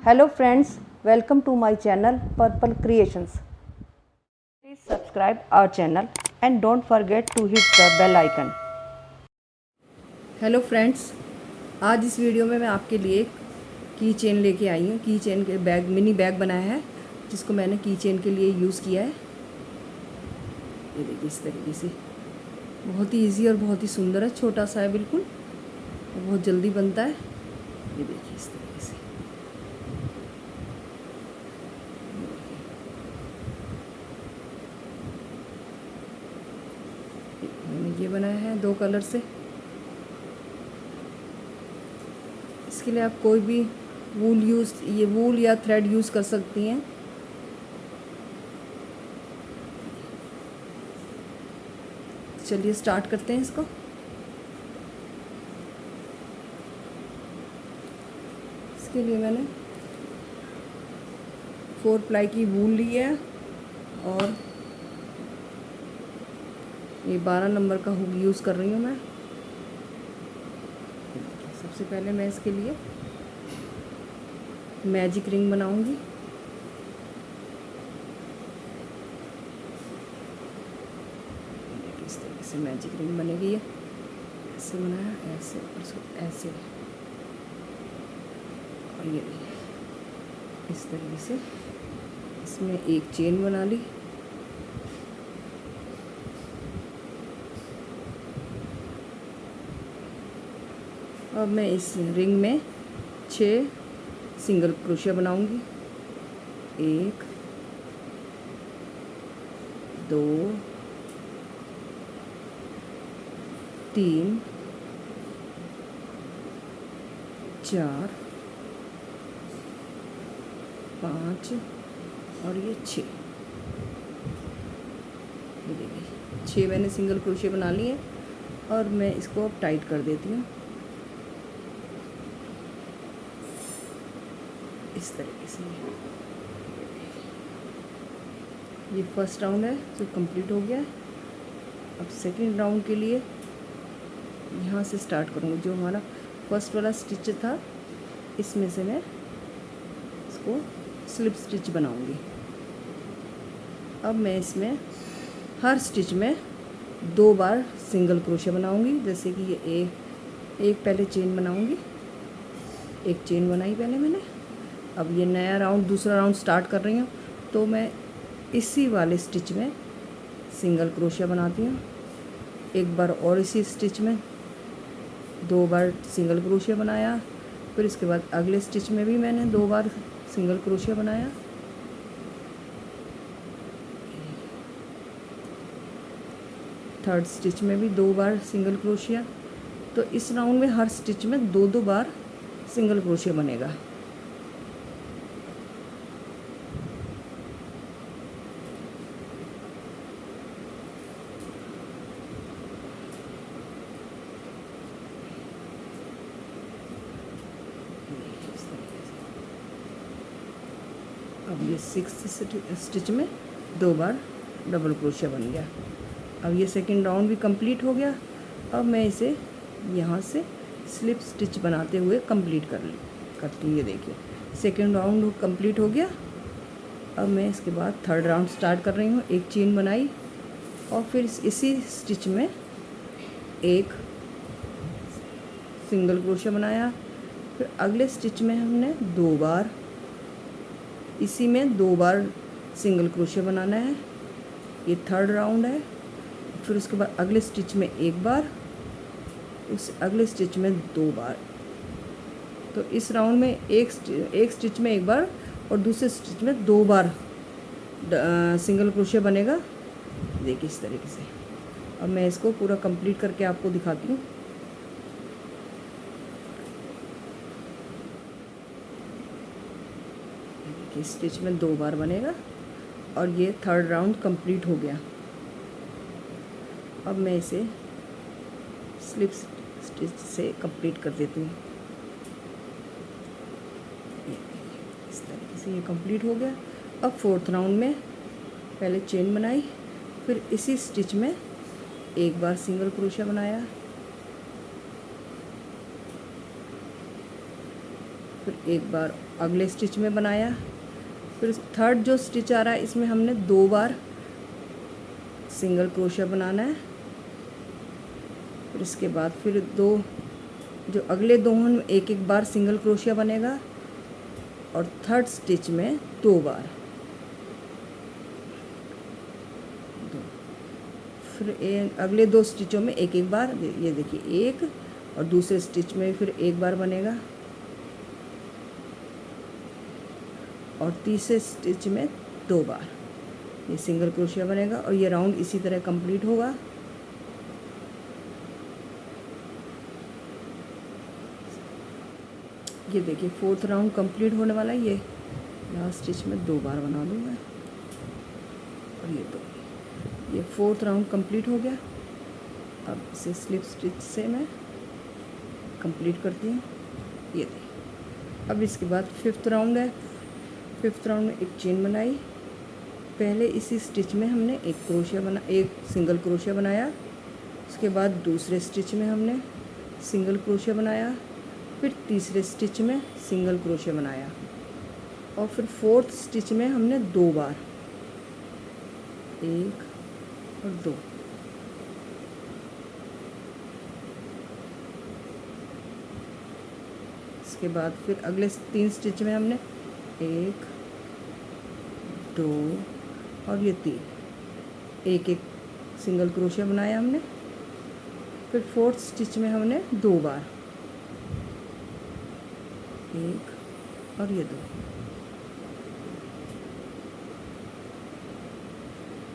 Hello friends, welcome to my channel Purple Creations. Please subscribe our channel and don't forget to hit the bell icon. Hello friends, आज इस video में मैं आपके लिए की chain लेके आई हूँ। की चेन के बैग मिनी बैग बनाया है जिसको मैंने की चेन के लिए यूज़ किया है। ये देखिए इस तरीके से बहुत ही इजी और बहुत ही सुंदर है। छोटा सा है बिल्कुल, बहुत जल्दी बनता है। ये देखिए इस तरीके से मैंने ये बनाया है 2 कलर से। इसके लिए आप कोई भी वूल या थ्रेड यूज़ कर सकती हैं। चलिए स्टार्ट करते हैं इसको। इसके लिए मैंने 4 प्लाई की वूल ली है और ये 12 नंबर का हुक यूज़ कर रही हूँ मैं। सबसे पहले मैं इसके लिए मैजिक रिंग बनाऊंगी। इस तरीके से मैजिक रिंग बनेगी। ये ऐसे बनाया, ऐसे और इसको ऐसे, और ये इस तरीके से इसमें एक चेन बना ली। अब मैं इस रिंग में 6 सिंगल क्रोशिया बनाऊंगी। 1 2 3 4 5 और ये 6। ये देखिए 6 मैंने सिंगल क्रोशिया बना लिए हैं और मैं इसको अब टाइट कर देती हूँ इस तरीके से। ये फर्स्ट राउंड है जो कंप्लीट हो गया है। अब सेकंड राउंड के लिए यहाँ से स्टार्ट करूँगी। जो हमारा फर्स्ट वाला स्टिच था इसमें से मैं इसको स्लिप स्टिच बनाऊँगी। अब मैं इसमें हर स्टिच में 2 बार सिंगल क्रोशिया बनाऊँगी। जैसे कि ये एक पहले चेन बनाऊँगी, एक चेन बनाई पहले मैंने। अब ये नया राउंड, दूसरा राउंड स्टार्ट कर रही हूँ तो मैं इसी वाले स्टिच में सिंगल क्रोशिया बनाती हूँ। एक बार और इसी स्टिच में 2 बार सिंगल क्रोशिया बनाया। फिर इसके बाद अगले स्टिच में भी मैंने 2 बार सिंगल क्रोशिया बनाया। थर्ड स्टिच में भी 2 बार सिंगल क्रोशिया। तो इस राउंड में हर स्टिच में 2-2 बार सिंगल क्रोशिया बनेगा। अब ये 6th स्टिच में 2 बार डबल क्रोशिया बन गया। अब ये सेकंड राउंड भी कंप्लीट हो गया। अब मैं इसे यहाँ से स्लिप स्टिच बनाते हुए कंप्लीट करती हूँ। ये देखिए सेकंड राउंड कंप्लीट हो गया। अब मैं इसके बाद थर्ड राउंड स्टार्ट कर रही हूँ। एक चेन बनाई और फिर इसी स्टिच में एक सिंगल क्रोशिया बनाया। फिर अगले स्टिच में हमने 2 बार, इसी में 2 बार सिंगल क्रोशिया बनाना है। ये थर्ड राउंड है। फिर उसके बाद अगले स्टिच में 1 बार, उस अगले स्टिच में 2 बार। तो इस राउंड में एक स्टिच में 1 बार और दूसरे स्टिच में 2 बार सिंगल क्रोशिया बनेगा। देखिए इस तरीके से। अब मैं इसको पूरा कंप्लीट करके आपको दिखाती हूँ। इस स्टिच में 2 बार बनेगा और ये थर्ड राउंड कंप्लीट हो गया। अब मैं इसे स्लिप स्टिच से कंप्लीट कर देती हूँ। इस तरीके से ये कंप्लीट हो गया। अब फोर्थ राउंड में पहले चेन बनाई, फिर इसी स्टिच में 1 बार सिंगल क्रोशिया बनाया, फिर 1 बार अगले स्टिच में बनाया। फिर थर्ड जो स्टिच आ रहा है इसमें हमने 2 बार सिंगल क्रोशिया बनाना है। फिर इसके बाद फिर जो अगले 2 में एक एक बार सिंगल क्रोशिया बनेगा और थर्ड स्टिच में 2 बार। फिर अगले 2 स्टिचों में एक एक बार, ये देखिए एक, और दूसरे स्टिच में फिर एक बार बनेगा और तीसरे स्टिच में 2 बार ये सिंगल क्रोशिया बनेगा और ये राउंड इसी तरह कंप्लीट होगा। ये देखिए 4th राउंड कंप्लीट होने वाला है। ये लास्ट स्टिच में 2 बार बना दूँगा और ये 4th राउंड कंप्लीट हो गया। अब इसे स्लिप स्टिच से मैं कंप्लीट करती हूँ। ये देखिए अब इसके बाद 5th राउंड है। 5th राउंड में एक चेन बनाई। पहले इसी स्टिच में हमने एक सिंगल क्रोशिया बनाया। उसके बाद दूसरे स्टिच में हमने सिंगल क्रोशिया बनाया। फिर तीसरे स्टिच में सिंगल क्रोशिया बनाया और फिर 4th स्टिच में हमने 2 बार, 1 और 2। इसके बाद फिर अगले 3 स्टिच में हमने 1, 2 और ये 3, एक एक सिंगल क्रोशिया बनाया हमने। फिर 4th स्टिच में हमने 2 बार, 1 और ये 2।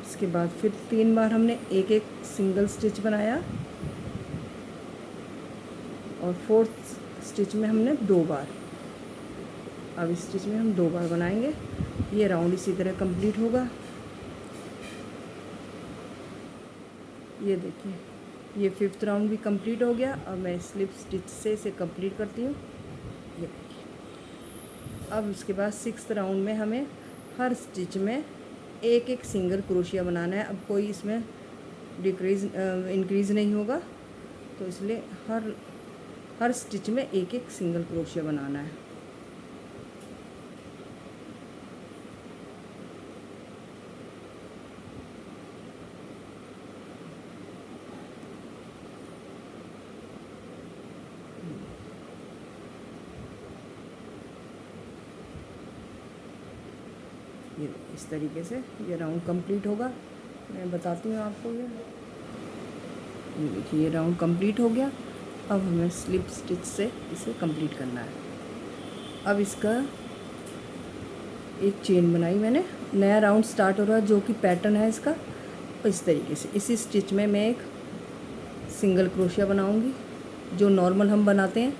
इसके बाद फिर 3 बार हमने एक एक सिंगल स्टिच बनाया और 4th स्टिच में हमने 2 बार। अब इस स्टिच में हम 2 बार बनाएंगे। ये राउंड इसी तरह कंप्लीट होगा। ये देखिए ये 5th राउंड भी कंप्लीट हो गया। अब मैं स्लिप स्टिच से इसे कंप्लीट करती हूँ। ये देखिए अब उसके बाद 6th राउंड में हमें हर स्टिच में एक एक सिंगल क्रोशिया बनाना है। अब कोई इसमें इंक्रीज़ नहीं होगा, तो इसलिए हर स्टिच में एक एक सिंगल क्रोशिया बनाना है। ये इस तरीके से ये राउंड कंप्लीट होगा। मैं बताती हूँ आपको। ये देखिए ये राउंड कंप्लीट हो गया। अब हमें स्लिप स्टिच से इसे कंप्लीट करना है। अब इसका एक चेन बनाई मैंने, नया राउंड स्टार्ट हो रहा है जो कि पैटर्न है इसका। इस तरीके से इसी स्टिच में मैं एक सिंगल क्रोशिया बनाऊंगी जो नॉर्मल हम बनाते हैं।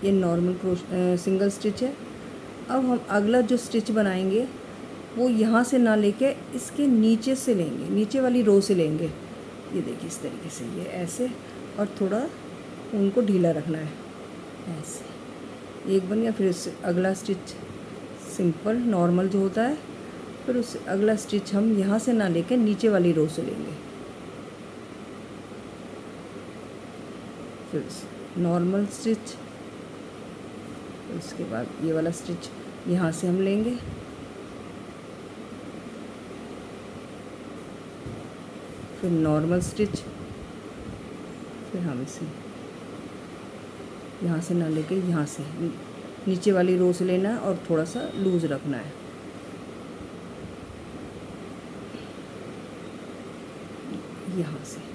ये नॉर्मल सिंगल स्टिच है। अब हम अगला जो स्टिच बनाएंगे वो यहाँ से ना लेके इसके नीचे से लेंगे, नीचे वाली रो से लेंगे। ये देखिए इस तरीके से, ये ऐसे, और थोड़ा उनको ढीला रखना है ऐसे। एक बन गया। फिर उससे अगला स्टिच सिंपल नॉर्मल जो होता है, फिर उससे अगला स्टिच हम यहाँ से ना लेके नीचे वाली रो से लेंगे। फिर नॉर्मल स्टिच, उसके बाद ये वाला स्टिच यहाँ से हम लेंगे। फिर नॉर्मल स्टिच, फिर हम इसे यहाँ से ना लेके यहाँ से नीचे वाली रो से लेना है और थोड़ा सा लूज़ रखना है। यहाँ से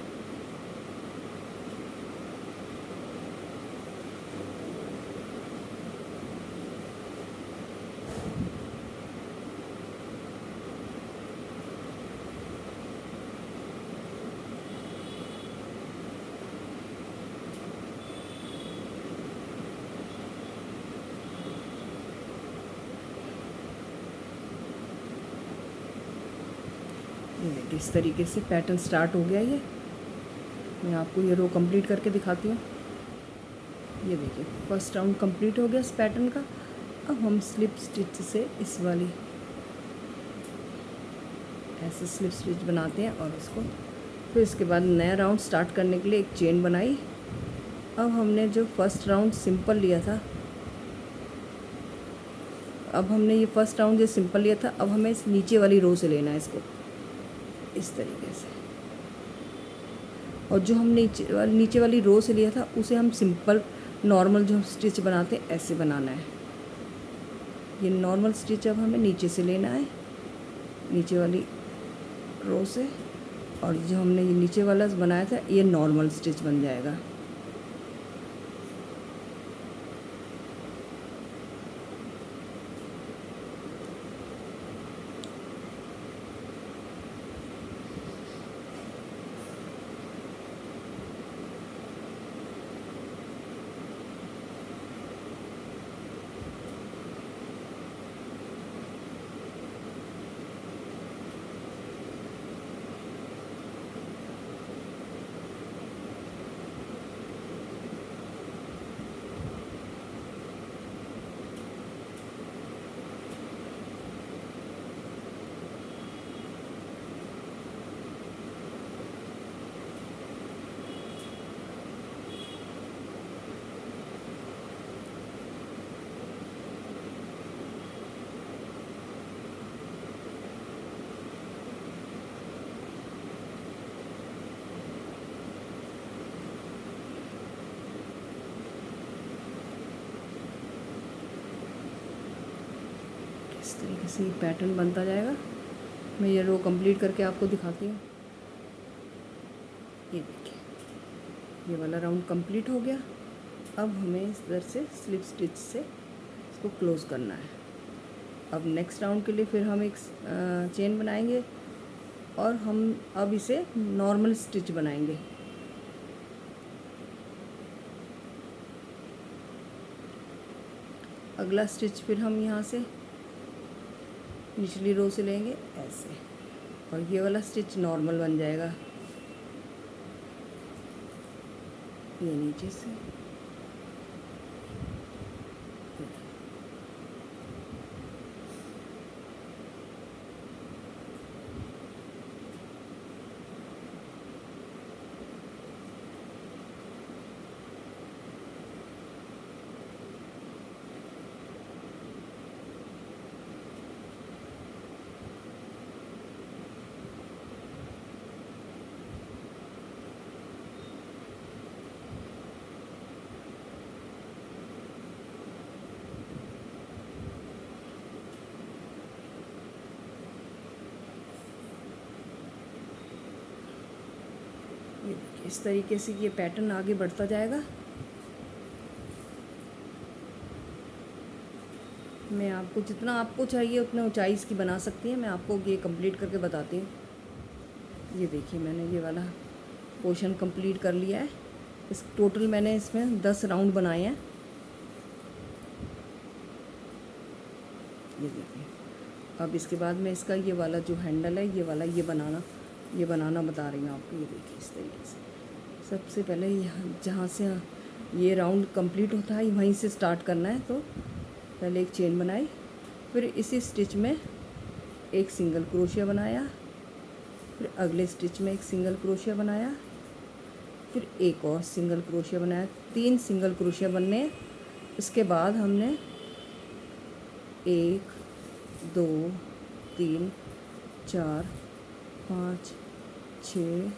इस तरीके से पैटर्न स्टार्ट हो गया। ये मैं आपको ये रो कंप्लीट करके दिखाती हूँ। ये देखिए फर्स्ट राउंड कंप्लीट हो गया इस पैटर्न का। अब हम स्लिप स्टिच से इस वाली ऐसे स्लिप स्टिच बनाते हैं और इसको फिर इसके बाद नया राउंड स्टार्ट करने के लिए एक चेन बनाई। अब हमने जो फर्स्ट राउंड सिंपल लिया था अब हमने ये फर्स्ट राउंड जो सिंपल लिया था, अब हमें इस नीचे वाली रो से लेना है इसको इस तरीके से, और जो हमने नीचे वाली रो से लिया था उसे हम सिंपल नॉर्मल जो हम स्टिच बनाते हैं ऐसे बनाना है। ये नॉर्मल स्टिच अब हमें नीचे से लेना है, नीचे वाली रो से, और जो हमने ये नीचे वाला बनाया था ये नॉर्मल स्टिच बन जाएगा। इस तरीके से ये पैटर्न बनता जाएगा। मैं ये रो कंप्लीट करके आपको दिखाती हूँ। ये देखिए, ये वाला राउंड कंप्लीट हो गया। अब हमें इस तरह से स्लिप स्टिच से इसको क्लोज़ करना है। अब नेक्स्ट राउंड के लिए फिर हम एक चेन बनाएंगे और हम अब इसे नॉर्मल स्टिच बनाएंगे। अगला स्टिच फिर हम यहाँ से निचली रो से लेंगे ऐसे, और ये वाला स्टिच नॉर्मल बन जाएगा। ये नीचे से इस तरीके से ये पैटर्न आगे बढ़ता जाएगा। मैं आपको जितना आपको चाहिए उतना ऊंचाई इसकी बना सकती हैं। मैं आपको ये कंप्लीट करके बताती हूँ। ये देखिए, मैंने ये वाला पोर्शन कंप्लीट कर लिया है। इस टोटल मैंने इसमें 10 राउंड बनाए हैं। ये देखिए, अब इसके बाद में इसका ये वाला जो हैंडल है ये वाला ये बनाना बता रही हूँ आपको। ये देखिए, इस तरीके से सबसे पहले यहाँ जहाँ से ये राउंड कंप्लीट होता है वहीं से स्टार्ट करना है। तो पहले एक चेन बनाई, फिर इसी स्टिच में एक सिंगल क्रोशिया बनाया, फिर अगले स्टिच में एक सिंगल क्रोशिया बनाया, फिर एक और सिंगल क्रोशिया बनाया। 3 सिंगल क्रोशिया बनने। इसके बाद हमने 1 2 3 4 5 6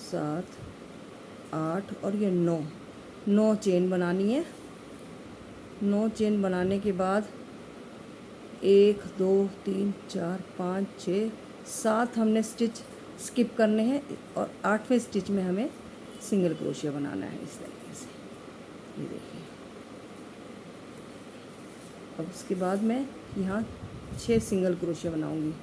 7 8 और ये 9 चेन बनानी है। 9 चेन बनाने के बाद 1 2 3 4 5 6 7 हमने स्टिच स्किप करने हैं, और 8वें स्टिच में हमें सिंगल क्रोशिया बनाना है इस तरीके से। ये देखिए, अब उसके बाद मैं यहाँ 6 सिंगल क्रोशिया बनाऊंगी।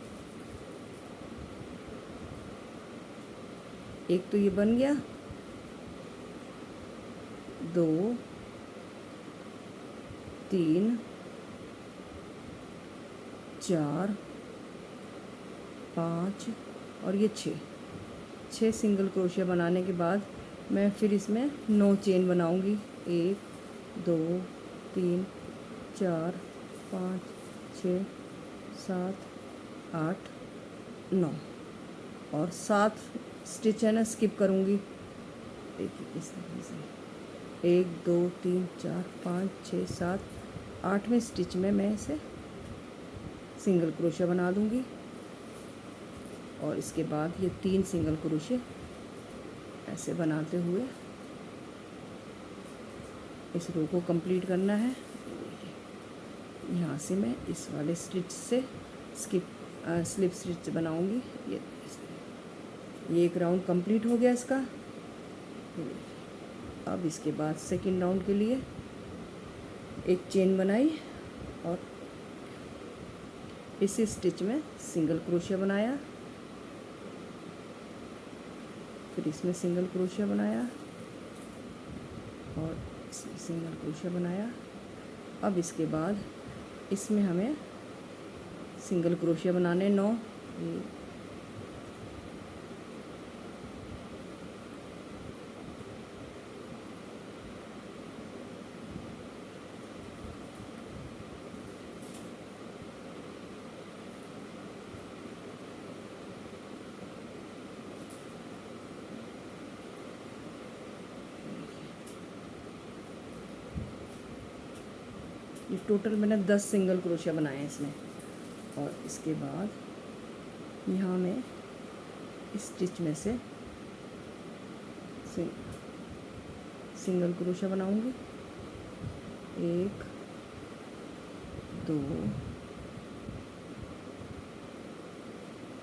एक तो ये बन गया, 2 3 4 5 और ये 6 सिंगल क्रोशिया बनाने के बाद मैं फिर इसमें 9 चेन बनाऊंगी। 1 2 3 4 5 6 7 8 9 और 7 स्टिच है ना स्किप करूँगी। देखिए इस तरीके से 1 2 3 4 5 6 7 8वें स्टिच में मैं इसे सिंगल क्रोशिया बना दूंगी और इसके बाद ये 3 सिंगल क्रोशिया ऐसे बनाते हुए इस रो को कंप्लीट करना है। यहाँ से मैं इस वाले स्टिच से स्लिप स्टिच बनाऊंगी। ये एक राउंड कंप्लीट हो गया इसका। अब इसके बाद सेकंड राउंड के लिए एक चेन बनाई और इसी स्टिच में सिंगल क्रोशिया बनाया, फिर इसमें सिंगल क्रोशिया बनाया और इसमें सिंगल क्रोशिया बनाया। अब इसके बाद इसमें हमें सिंगल क्रोशिया बनाने 9। ये टोटल मैंने 10 सिंगल क्रोशिया बनाए हैं इसमें। और इसके बाद यहाँ मैं इस स्टिच में से सिंगल क्रोशिया बनाऊंगी। 1 2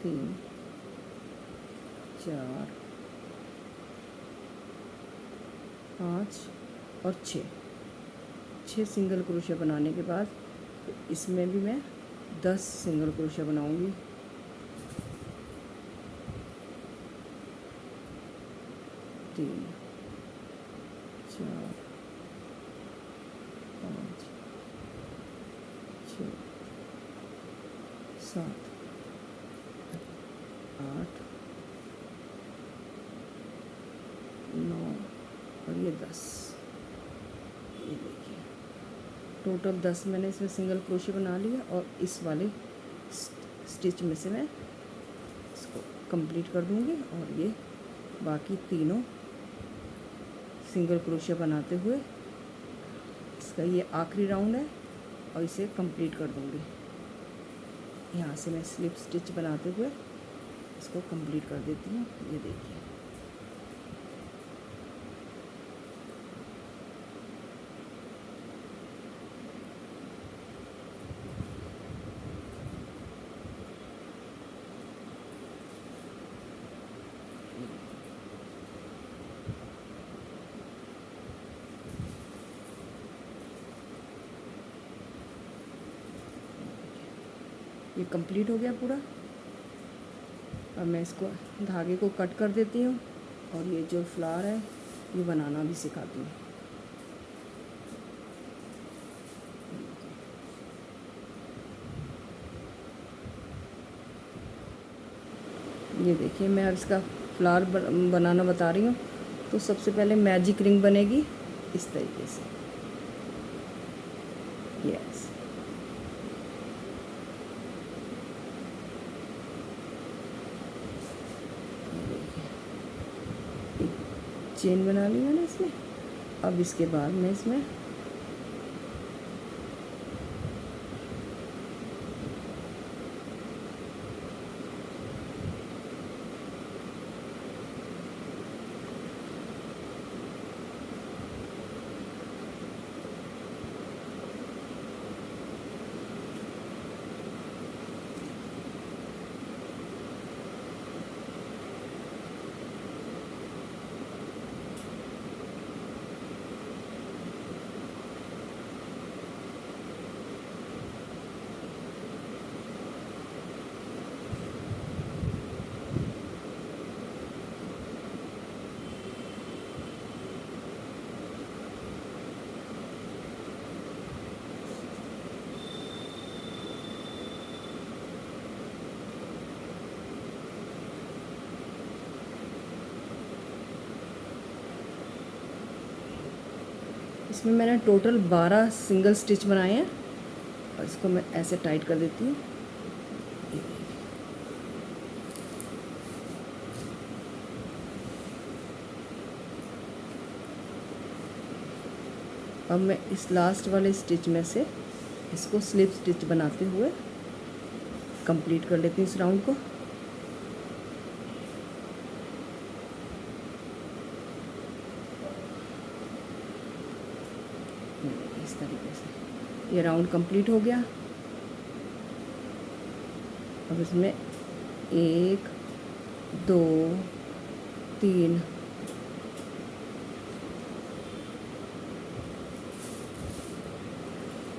3 4 5 और 6 सिंगल क्रोशिया बनाने के बाद इसमें भी मैं 10 सिंगल क्रोशिया बनाऊंगी। 3 4 5 6 7 8 9 और ये 10। ये देखिए टोटल 10 मैंने इसमें सिंगल क्रोशिया बना लिया और इस वाले स्टिच में से मैं इसको कंप्लीट कर दूंगी और ये बाकी तीनों सिंगल क्रोशिया बनाते हुए इसका ये आखिरी राउंड है और इसे कंप्लीट कर दूंगी। यहाँ से मैं स्लिप स्टिच बनाते हुए इसको कंप्लीट कर देती हूँ। ये देखिए ये कंप्लीट हो गया पूरा। अब मैं इसको धागे को कट कर देती हूँ और ये जो फ्लावर है ये बनाना भी सिखाती हूँ। ये देखिए मैं अब इसका फ्लावर बनाना बता रही हूँ। तो सबसे पहले मैजिक रिंग बनेगी इस तरीके से। यस चेन बना ली मैंने इसमें। अब इसके बाद मैं इसमें इसमें मैंने टोटल 12 सिंगल स्टिच बनाए हैं और इसको मैं ऐसे टाइट कर देती हूँ। अब मैं इस लास्ट वाले स्टिच में से इसको स्लिप स्टिच बनाते हुए कंप्लीट कर लेती हूँ इस राउंड को। इस तरीके से ये राउंड कंप्लीट हो गया। अब इसमें 1 2 3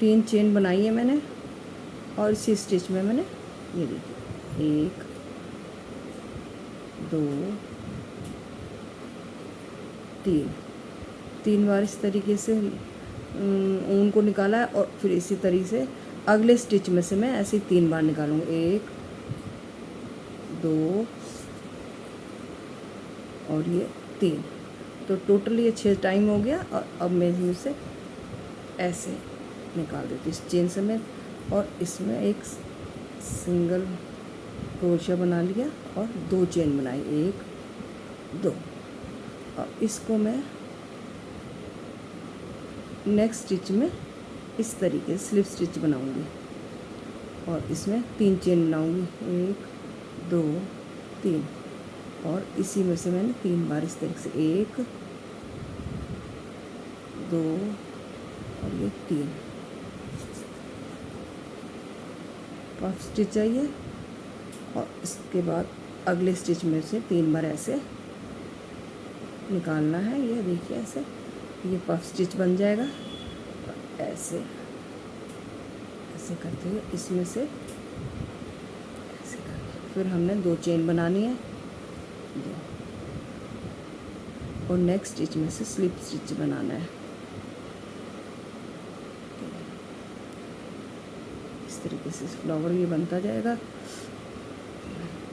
3 चेन बनाई है मैंने, और इसी स्टिच में मैंने ये देखिए 1 2 3 बार इस तरीके से ऊन को निकाला है, और फिर इसी तरीके से अगले स्टिच में से मैं ऐसे 3 बार निकालूंगी। 1 2 और ये 3, तो टोटल ये 6 टाइम हो गया। और अब मैं इसमें से ऐसे निकाल देती हूँ इस चेन समेत, और इसमें एक सिंगल क्रोशिया बना लिया और 2 चेन बनाई, 1 2। और इसको मैं नेक्स्ट स्टिच में इस तरीके से स्लिप स्टिच बनाऊंगी, और इसमें 3 चेन बनाऊंगी, 1 2 3, और इसी में से मैंने 3 बार इस तरीके से 1 2 और ये 3 पफ स्टिच चाहिए। और इसके बाद अगले स्टिच में से 3 बार ऐसे निकालना है। ये देखिए ऐसे ये पफ स्टिच बन जाएगा। ऐसे ऐसे करते हुए इसमें से ऐसे करके फिर हमने 2 चेन बनानी है, 2, और नेक्स्ट स्टिच में से स्लिप स्टिच बनाना है। इस तरीके से फ्लावर ये बनता जाएगा।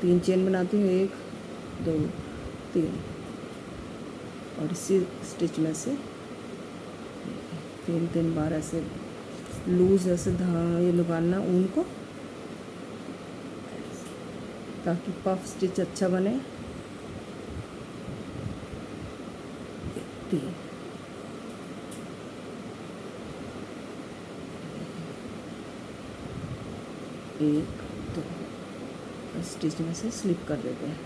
3 चेन बनाती हूँ, 1 2 3, और इसी स्टिच में से 3 बार ऐसे लूज ऐसे ये निकालना ऊन को, ताकि पफ स्टिच अच्छा बने। 3 1 2 स्टिच में से स्लिप कर देते हैं।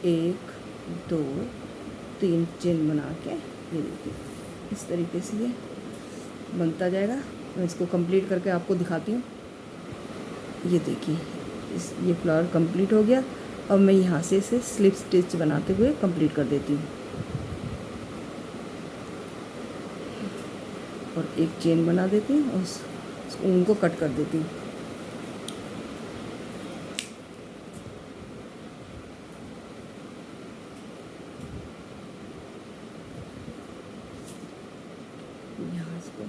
1 2 3 चेन बना के ये देखिए इस तरीके से ये बनता जाएगा। मैं इसको कंप्लीट करके आपको दिखाती हूँ। ये देखिए ये फ्लावर कंप्लीट हो गया। अब मैं यहाँ से इसे स्लिप स्टिच बनाते हुए कंप्लीट कर देती हूँ, और एक चेन बना देती हूँ और उस ऊन को कट कर देती हूँ। यहाँ इसको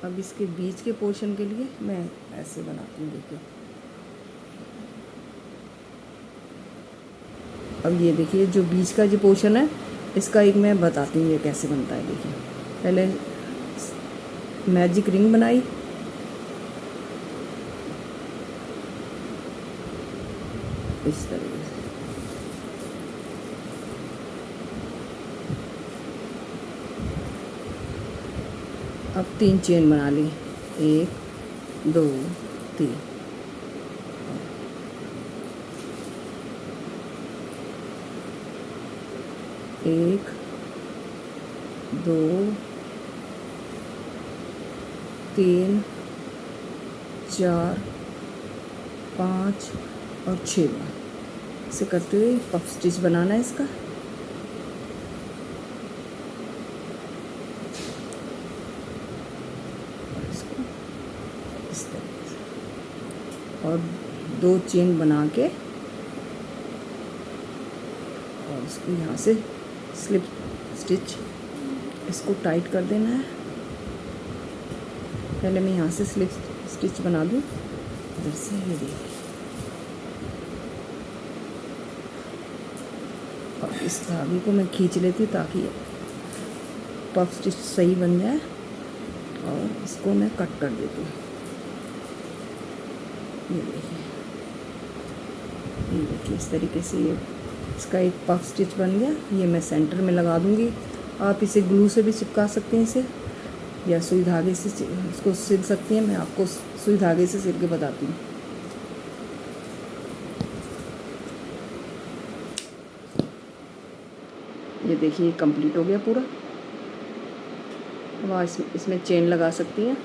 अब इसके बीच के पोर्शन के लिए मैं ऐसे बनाती हूँ। देखिए अब ये देखिए जो बीच का जो पोर्शन है इसका एक मैं बताती हूँ ये कैसे बनता है। देखिए पहले मैजिक रिंग बनाई, इस तरीके से अब 3 चेन बना ली, 1 2 3, 1 2 3 4 5 और 6 बार इसे करते हुए पफ स्टिच बनाना है इसका। और इसको इस तरीके से और 2 चेन बना के और इसको यहाँ से स्लिप स्टिच इसको टाइट कर देना है। पहले मैं यहाँ से स्लिप स्टिच बना दूँ इधर से, ये देखिए, और इस धागे को मैं खींच लेती हूँ ताकि पफ स्टिच सही बन जाए, और इसको मैं कट कर देती हूँ। ये देखिए इस तरीके से ये इसका एक पफ स्टिच बन गया। ये मैं सेंटर में लगा दूँगी। आप इसे ग्लू से भी चिपका सकते हैं इसे, या सुई धागे से इसको सिल सकती हैं। मैं आपको सुई धागे से सिल के बताती हूँ। ये देखिए कंप्लीट हो गया पूरा। अब इसमें चेन लगा सकती हैं।